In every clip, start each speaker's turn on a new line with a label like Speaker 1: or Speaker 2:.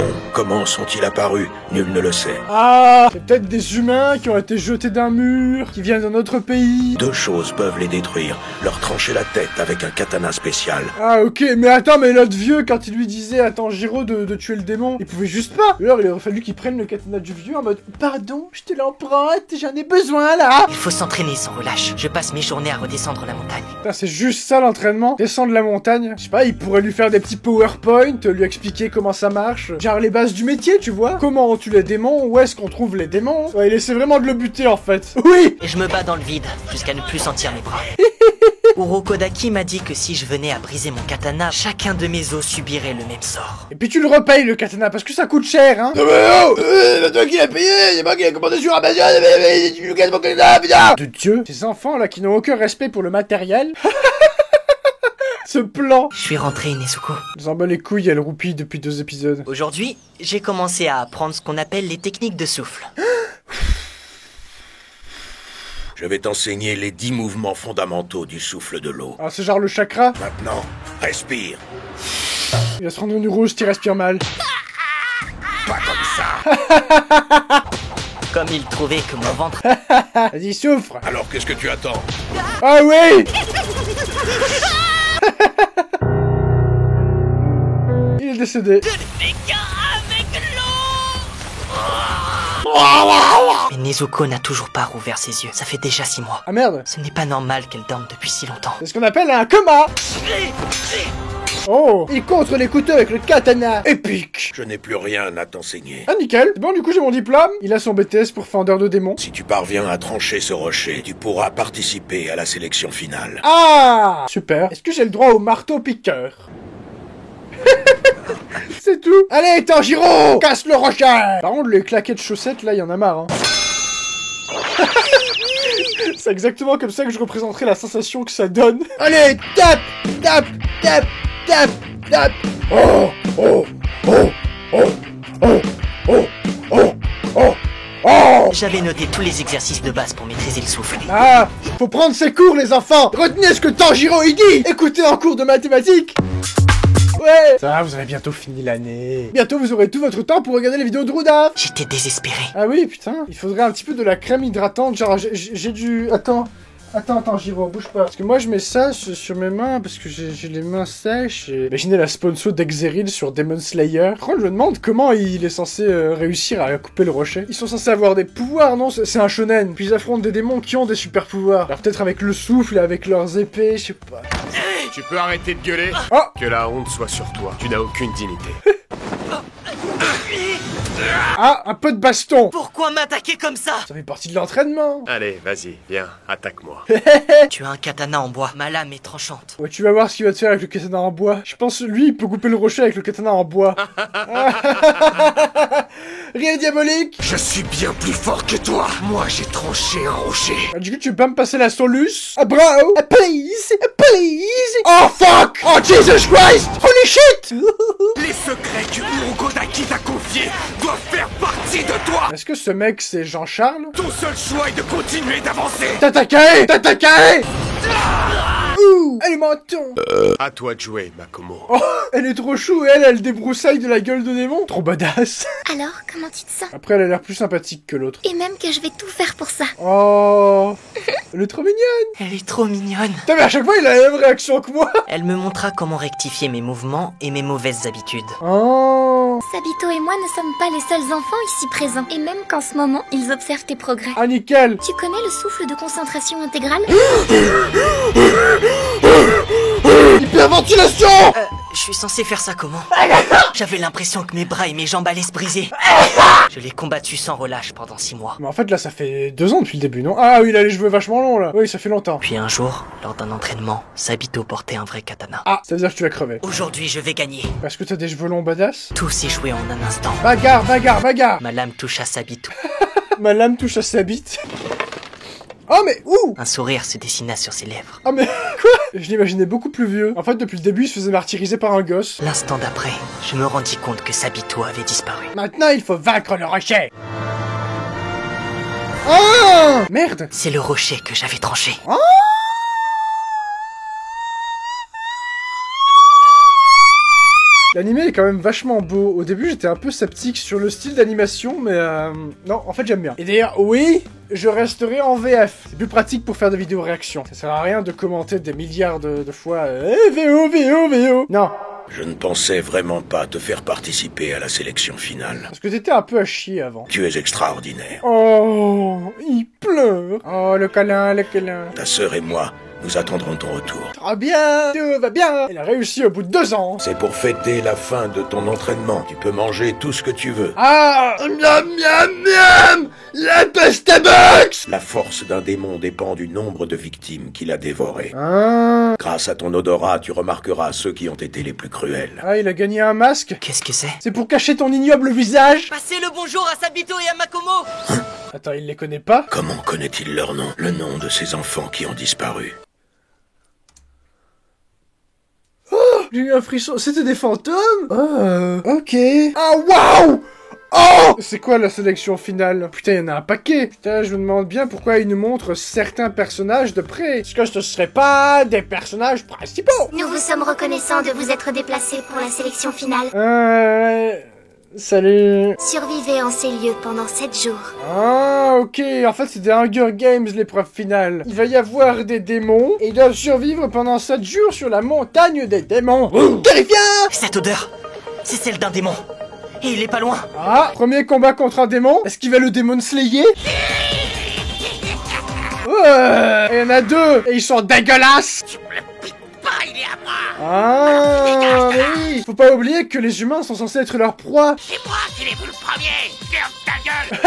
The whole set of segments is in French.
Speaker 1: démons. Comment sont-ils apparus? Nul ne le sait.
Speaker 2: Ah, c'est peut-être des humains qui ont été jetés d'un mur, qui viennent d'un autre pays.
Speaker 1: Deux choses peuvent les détruire. Leur trancher la tête avec un katana spécial.
Speaker 2: Ah ok, mais attends, mais l'autre vieux, quand il lui disait à Tanjiro de tuer le démon, il pouvait juste pas. Alors il aurait fallu qu'il prenne le katana du vieux en mode pardon, je te l'emprunte, j'en ai besoin là.
Speaker 3: Il faut s'entraîner sans relâche. Je passe mes journées à redescendre la montagne.
Speaker 2: Putain, c'est juste ça l'entraînement. Descendre la montagne. Je sais pas, il pourrait lui faire des petits PowerPoint, lui expliquer comment ça marche. Genre les bases du métier, tu vois. Comment on tue les démons, où est-ce qu'on trouve les démons. Ouais, il essaie vraiment de le buter en fait. Oui.
Speaker 3: Et je me bats dans le vide, jusqu'à ne plus sentir mes bras. Urokodaki m'a dit que si je venais à briser mon katana, chacun de mes os subirait le même sort.
Speaker 2: Et puis tu le repayes le katana parce que ça coûte cher, hein.
Speaker 1: Non mais oh, c'est toi qui l'as payé, c'est moi qui l'ai commandé sur Amazon, mais tu me casses mon katana, putain.
Speaker 2: De Dieu, ces enfants là qui n'ont aucun respect pour le matériel. Ce plan.
Speaker 3: Je suis rentré, Nezuko.
Speaker 2: Ils en bat les couilles, elle roupille depuis 2 épisodes.
Speaker 3: Aujourd'hui, j'ai commencé à apprendre ce qu'on appelle les techniques de souffle.
Speaker 1: Je vais t'enseigner les 10 mouvements fondamentaux du souffle de l'eau.
Speaker 2: Ah, c'est genre le chakra.
Speaker 1: Maintenant, respire.
Speaker 2: Il va se rendre une rouge qui respire mal.
Speaker 1: Pas comme ça.
Speaker 3: Comme il trouvait que mon ventre...
Speaker 2: Vas-y, souffre.
Speaker 1: Alors qu'est-ce que tu attends?
Speaker 2: Ah oui. Il est décédé.
Speaker 3: Mais Nezuko n'a toujours pas rouvert ses yeux. Ça fait déjà 6 mois.
Speaker 2: Ah merde.
Speaker 3: Ce n'est pas normal qu'elle dorme depuis si longtemps.
Speaker 2: C'est ce qu'on appelle un coma. Oh, il contre les couteaux avec le katana. Épique.
Speaker 1: Je n'ai plus rien à t'enseigner.
Speaker 2: Ah nickel. Bon, du coup j'ai mon diplôme. Il a son BTS pour fendeur de démons.
Speaker 1: Si tu parviens à trancher ce rocher, tu pourras participer à la sélection finale.
Speaker 2: Ah, super. Est-ce que j'ai le droit au marteau piqueur? C'est tout. Allez, Tanjiro, casse le rocher. Par contre, les claquettes de chaussettes, là, il y en a marre, hein. C'est exactement comme ça que je représenterai la sensation que ça donne. Allez, tape, tape, tape, tape, tape. Oh, oh, oh, oh, oh, oh, oh, oh, oh.
Speaker 3: J'avais noté tous les exercices de base pour maîtriser le souffle.
Speaker 2: Ah, faut prendre ses cours, les enfants. Retenez ce que Tanjiro il dit. Écoutez en cours de mathématiques. Ouais. Ça va, vous avez bientôt fini l'année. Bientôt, vous aurez tout votre temps pour regarder les vidéos de Ruda.
Speaker 3: J'étais désespéré.
Speaker 2: Ah oui, putain. Il faudrait un petit peu de la crème hydratante. Genre, j'ai du... Attends, Giro, bouge pas. Parce que moi, je mets ça sur mes mains parce que j'ai les mains sèches. Et... Imaginez la sponsor d'Exeril sur Demon Slayer. Par contre, je me demande comment il est censé réussir à couper le rocher. Ils sont censés avoir des pouvoirs, non? C'est un shonen. Puis ils affrontent des démons qui ont des super pouvoirs. Alors peut-être avec le souffle et avec leurs épées, je sais pas.
Speaker 4: Tu peux arrêter de gueuler?
Speaker 2: Oh.
Speaker 4: Que la honte soit sur toi. Tu n'as aucune dignité.
Speaker 2: Ah, un peu de baston.
Speaker 3: Pourquoi m'attaquer comme ça?
Speaker 2: Ça fait partie de l'entraînement.
Speaker 4: Allez, vas-y, viens, attaque-moi.
Speaker 3: Tu as un katana en bois. Ma lame est tranchante.
Speaker 2: Ouais, tu vas voir ce qu'il va te faire avec le katana en bois. Je pense lui, il peut couper le rocher avec le katana en bois. Rien diabolique.
Speaker 4: Je suis bien plus fort que toi. Moi, j'ai tranché un rocher.
Speaker 2: Ah, du coup, tu peux pas me passer la solus? Ah, bro! Ah, please! Ah, please! Oh, fuck! Oh, Jesus Christ! Holy shit!
Speaker 4: Les secrets que Urokodaki t'a confiés doivent faire partie de toi.
Speaker 2: Est-ce que ce mec, c'est Jean-Charles?
Speaker 4: Ton seul choix est de continuer d'avancer.
Speaker 2: Tatakae! Tatakae! Ouh! Elle est menton!
Speaker 4: À toi de jouer, Makomo.
Speaker 2: Oh, elle est trop chou, et elle débroussaille de la gueule de démon. Trop badass.
Speaker 5: Alors, comment tu te sens?
Speaker 2: Après, elle a l'air plus sympathique que l'autre.
Speaker 5: Et même que je vais tout faire pour ça.
Speaker 2: Oh! Elle est trop mignonne!
Speaker 3: Elle est trop mignonne.
Speaker 2: Putain, mais à chaque fois, il a la même réaction que moi!
Speaker 3: Elle me montra comment rectifier mes mouvements et mes mauvaises habitudes.
Speaker 2: Oh!
Speaker 5: Sabito et moi ne sommes pas les seuls enfants ici présents. Et même qu'en ce moment, ils observent tes progrès.
Speaker 2: Ah, nickel!
Speaker 5: Tu connais le souffle de concentration intégrale?
Speaker 2: Hyperventilation!
Speaker 3: Je suis censé faire ça comment? J'avais l'impression que mes bras et mes jambes allaient se briser. Je l'ai combattu sans relâche pendant 6 mois.
Speaker 2: Mais en fait, là, ça fait 2 ans depuis le début, non? Ah oui, il a les cheveux vachement longs, là. Oui, ça fait longtemps.
Speaker 3: Puis un jour, lors d'un entraînement, Sabito portait un vrai katana.
Speaker 2: Ah, ça veut dire que tu vas crever.
Speaker 3: Aujourd'hui, je vais gagner.
Speaker 2: Parce que t'as des cheveux longs badass?
Speaker 3: Tout s'est joué en un instant.
Speaker 2: Bagarre, bagarre, bagarre!
Speaker 3: Ma lame touche à Sabito.
Speaker 2: Ma lame touche à sa bite. Oh, mais ouh!
Speaker 3: Un sourire se dessina sur ses lèvres.
Speaker 2: Ah, mais quoi? Je l'imaginais beaucoup plus vieux. En fait, depuis le début, il se faisait martyriser par un gosse.
Speaker 3: L'instant d'après, je me rendis compte que Sabito avait disparu.
Speaker 2: Maintenant, il faut vaincre le rocher. Oh! Merde!
Speaker 3: C'est le rocher que j'avais tranché.
Speaker 2: Oh! L'animé est quand même vachement beau. Au début, j'étais un peu sceptique sur le style d'animation, mais non, en fait, j'aime bien. Et d'ailleurs, oui, je resterai en VF. C'est plus pratique pour faire des vidéos réactions. Ça sert à rien de commenter des milliards de fois VO. Non.
Speaker 6: Je ne pensais vraiment pas te faire participer à la sélection finale.
Speaker 2: Parce que t'étais un peu à chier avant.
Speaker 6: Tu es extraordinaire.
Speaker 2: Oh, il pleure. Oh, le câlin.
Speaker 6: Ta sœur et moi, nous attendrons ton retour.
Speaker 2: Très bien, tout va bien. Elle a réussi au bout de 2 ans.
Speaker 6: C'est pour fêter la fin de ton entraînement. Tu peux manger tout ce que tu veux.
Speaker 2: Ah,
Speaker 1: Miam miam miam. La pasta box.
Speaker 6: La force d'un démon dépend du nombre de victimes qu'il a dévorées.
Speaker 2: ah,
Speaker 6: Grâce à ton odorat, tu remarqueras ceux qui ont été les plus cruels.
Speaker 2: ah, il a gagné un masque.
Speaker 3: Qu'est-ce que c'est?
Speaker 2: C'est pour cacher ton ignoble visage.
Speaker 3: Passez le bonjour à Sabito et à Makomo.
Speaker 2: Attends, il les connaît pas?
Speaker 6: Comment connaît-il leur nom? Le nom de ces enfants qui ont disparu.
Speaker 2: J'ai eu un frisson. C'était des fantômes? Ok. Ah, waouh! Oh! C'est quoi la sélection finale? Putain, il y en a un paquet. Putain, je me demande bien pourquoi ils nous montrent certains personnages de près. Est-ce que ce serait pas des personnages principaux?
Speaker 5: Nous vous sommes reconnaissants de vous être déplacés pour la sélection finale.
Speaker 2: Salut.
Speaker 5: Survivez en ces lieux pendant 7 jours.
Speaker 2: Ah, ok. En fait, c'est des Hunger Games, l'épreuve finale. Il va y avoir des démons, et ils doivent survivre pendant 7 jours sur la montagne des démons. Terrifiant!
Speaker 3: Cette odeur, c'est celle d'un démon. Et il est pas loin.
Speaker 2: Ah, premier combat contre un démon. Est-ce qu'il va le démon slayer? Ouais. Et il y en a 2, et ils sont dégueulasses.
Speaker 4: Il est à moi.
Speaker 2: Ah, mais oui. Faut pas oublier que les humains sont censés être leur proie.
Speaker 4: C'est moi qui l'ai vu le premier. Ferme ta gueule.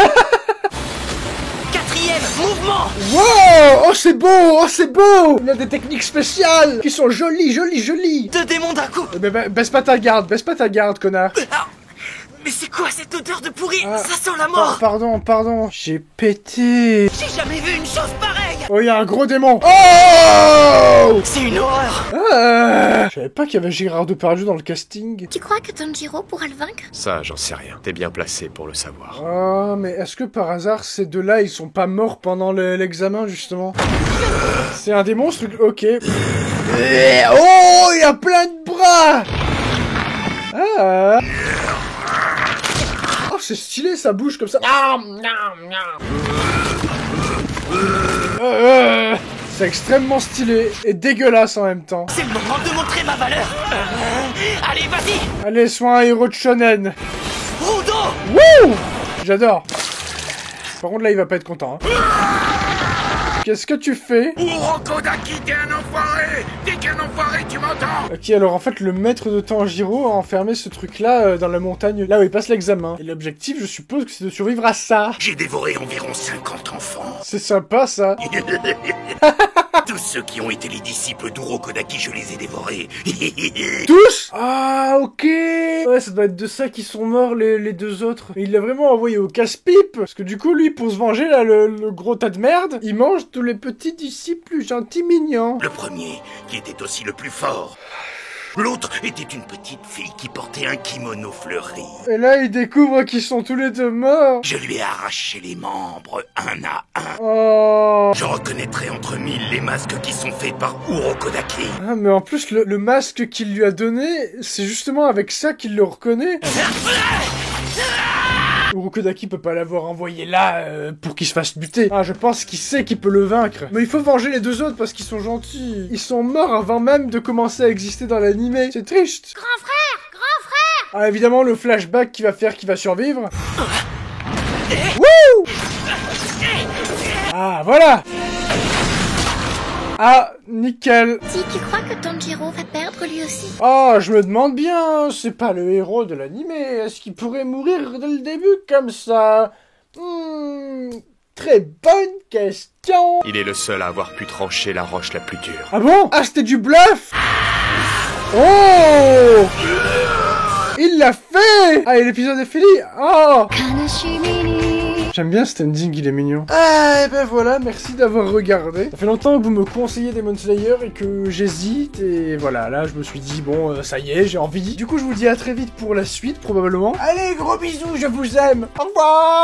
Speaker 3: 4e mouvement.
Speaker 2: Wow. Oh, c'est beau. Il y a des techniques spéciales qui sont jolies.
Speaker 3: 2 démons d'un coup.
Speaker 2: Mais baisse pas ta garde, connard.
Speaker 3: Ah, mais c'est quoi cette odeur de pourri?
Speaker 2: Ah.
Speaker 3: Ça sent la mort.
Speaker 2: Pardon. J'ai pété.
Speaker 3: J'ai jamais vu une chose pareille.
Speaker 2: Oh, il y a un gros démon. Oh.
Speaker 3: C'est une horreur.
Speaker 2: Je savais pas qu'il y avait Gérard Depardieu dans le casting.
Speaker 5: Tu crois que Tanjiro pourra le vaincre?
Speaker 7: Ça, j'en sais rien. T'es bien placé pour le savoir.
Speaker 2: Oh, mais est-ce que par hasard, ces deux-là, ils sont pas morts pendant l'examen, justement? C'est un démon, ce truc. Ok. Oh, il y a plein de bras. Ah. Oh, c'est stylé, ça bouge comme ça. C'est extrêmement stylé et dégueulasse en même temps.
Speaker 3: C'est le moment de montrer ma valeur. Allez, vas-y.
Speaker 2: Allez, sois un héros de shonen.
Speaker 3: Rudo.
Speaker 2: Wouh! J'adore. Par contre, là, il va pas être content. Hein. Qu'est-ce que tu fais?
Speaker 4: Urokodaki, t'es un enfoiré. T'es qu'un enfoiré, tu m'entends?
Speaker 2: Ok, alors en fait, le maître de Tanjiro a enfermé ce truc-là dans la montagne, là où il passe l'examen. Et l'objectif, je suppose que c'est de survivre à ça.
Speaker 4: J'ai dévoré environ 50 enfants.
Speaker 2: C'est sympa, ça.
Speaker 4: Tous ceux qui ont été les disciples d'Urokodaki, je les ai dévorés.
Speaker 2: Tous? Ah, ok. Ouais, ça doit être de ça qu'ils sont morts, les 2 autres. Mais il l'a vraiment envoyé au casse-pipe. Parce que du coup, lui, pour se venger, là, le gros tas de merde, il mange tous les petits disciples plus gentils, mignons.
Speaker 4: Le premier, qui était aussi le plus fort. L'autre était une petite fille qui portait un kimono fleuri.
Speaker 2: Et là, il découvre qu'ils sont tous les 2 morts.
Speaker 4: Je lui ai arraché les membres un à un.
Speaker 2: Oh.
Speaker 4: Je reconnaîtrai entre 1000 les masques qui sont faits par Urokodaki.
Speaker 2: Ah, mais en plus, le masque qu'il lui a donné, c'est justement avec ça qu'il le reconnaît. Urokodaki peut pas l'avoir envoyé là pour qu'il se fasse buter. Ah, je pense qu'il sait qu'il peut le vaincre. Mais il faut venger les 2 autres parce qu'ils sont gentils. Ils sont morts avant même de commencer à exister dans l'animé. C'est triste.
Speaker 5: Grand frère!
Speaker 2: Ah, évidemment, le flashback qui va faire qu'il va survivre. Wouh! Ah, voilà! Ah, nickel.
Speaker 5: Si tu crois que Tanjiro va perdre lui aussi?
Speaker 2: Ah, je me demande bien, c'est pas le héros de l'animé. Est-ce qu'il pourrait mourir dès le début comme ça? Très bonne question.
Speaker 7: Il est le seul à avoir pu trancher la roche la plus dure.
Speaker 2: Ah bon? Ah, c'était du bluff? Oh! Il l'a fait! Ah, et l'épisode est fini! Oh! J'aime bien cet ending, il est mignon. Ah, et ben voilà, merci d'avoir regardé. Ça fait longtemps que vous me conseillez Demon Slayer et que j'hésite, et voilà, là je me suis dit, bon, ça y est, j'ai envie. Du coup, je vous dis à très vite pour la suite, probablement. Allez, gros bisous, je vous aime! Au revoir!